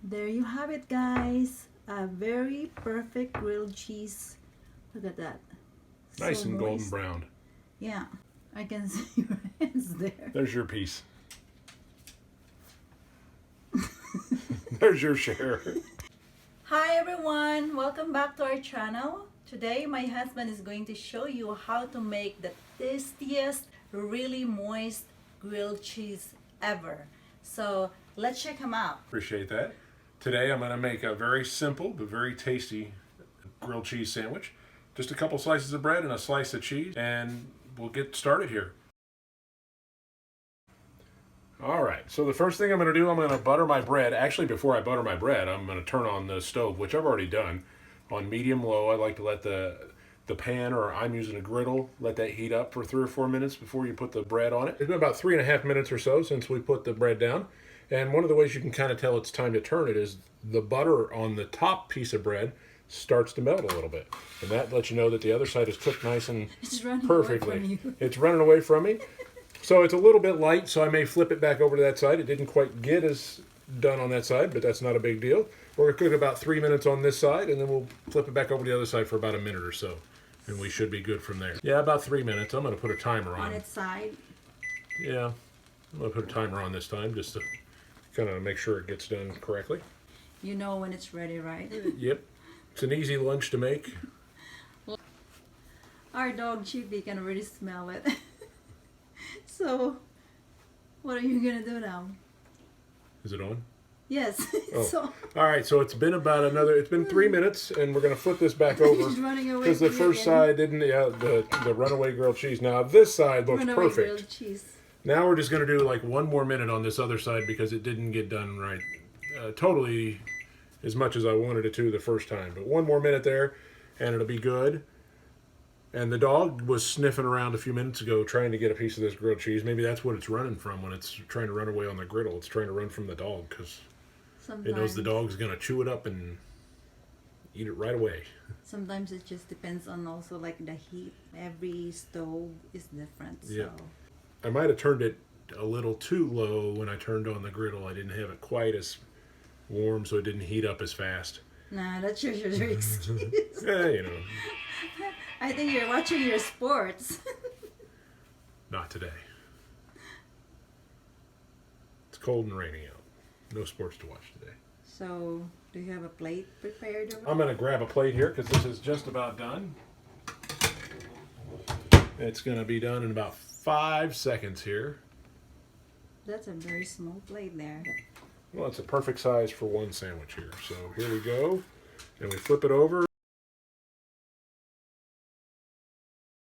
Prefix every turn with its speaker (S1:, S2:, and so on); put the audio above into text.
S1: There you have it, guys. A very perfect grilled cheese. Look at that.
S2: Nice
S1: So
S2: and
S1: moist.
S2: golden brown.
S1: Yeah, I can see your hands there.
S2: There's your piece. There's your share.
S1: Hi everyone, welcome back to our channel. Today my husband is going to show you how to make the tastiest, really moist grilled cheese ever. So let's check him out.
S2: Appreciate that. Today I'm going to make a very simple but very tasty grilled cheese sandwich. Just a couple slices of bread and a slice of cheese, and we'll get started here. Alright, so the first thing I'm going to do, I'm going to butter my bread. Actually, before I butter my bread, I'm going to turn on the stove, which I've already done, on medium-low. I like to let the pan, or I'm using a griddle, let that heat up for 3 or 4 minutes before you put the bread on it. It's been about 3.5 minutes or so since we put the bread down. And one of the ways you can kind of tell it's time to turn it is the butter on the top piece of bread starts to melt a little bit. And that lets you know that the other side is cooked nice and perfectly.
S1: Away from you.
S2: It's running away from me. So it's a little bit light, so I may flip it back over to that side. It didn't quite get as done on that side, but that's not a big deal. We're going to cook about 3 minutes on this side, and then we'll flip it back over to the other side for about a minute or so. And we should be good from there. Yeah, about 3 minutes. I'm going to put a timer on.
S1: On its side?
S2: Yeah, I'm going to put a timer on this time just to kind of make sure it gets done correctly.
S1: You know when it's ready, right?
S2: Yep. It's an easy lunch to make.
S1: Our dog Chippy can already smell it. So, what are you going to do now?
S2: Is it on?
S1: Yes.
S2: Oh.
S1: So,
S2: all right, so it's been 3 minutes, and we're going to flip this back over.
S1: he's running away
S2: Because the
S1: from
S2: first
S1: you again.
S2: side didn't, the runaway grilled cheese. Now this side looks
S1: Runaway
S2: perfect.
S1: grilled cheese.
S2: Now we're just going to do like 1 more minute on this other side because it didn't get done right totally as much as I wanted it to the first time. But 1 more minute there, and it'll be good. And the dog was sniffing around a few minutes ago trying to get a piece of this grilled cheese. Maybe that's what it's running from when it's trying to run away on the griddle. It's trying to run from the dog because it knows the dog's going to chew it up and eat it right away.
S1: Sometimes it just depends on also like the heat. Every stove is different. So.
S2: Yeah. I might have turned it a little too low when I turned on the griddle. I didn't have it quite as warm, so it didn't heat up as fast.
S1: Nah, that's your excuse.
S2: Yeah, you know.
S1: I think you're watching your sports.
S2: Not today. It's cold and raining out. No sports to watch today.
S1: So, do you have a plate prepared?
S2: I'm going to grab a plate here because this is just about done. It's going to be done in about 5 seconds here.
S1: That's a very small plate there.
S2: Well, it's a perfect size for one sandwich here. So here we go. And we flip it over.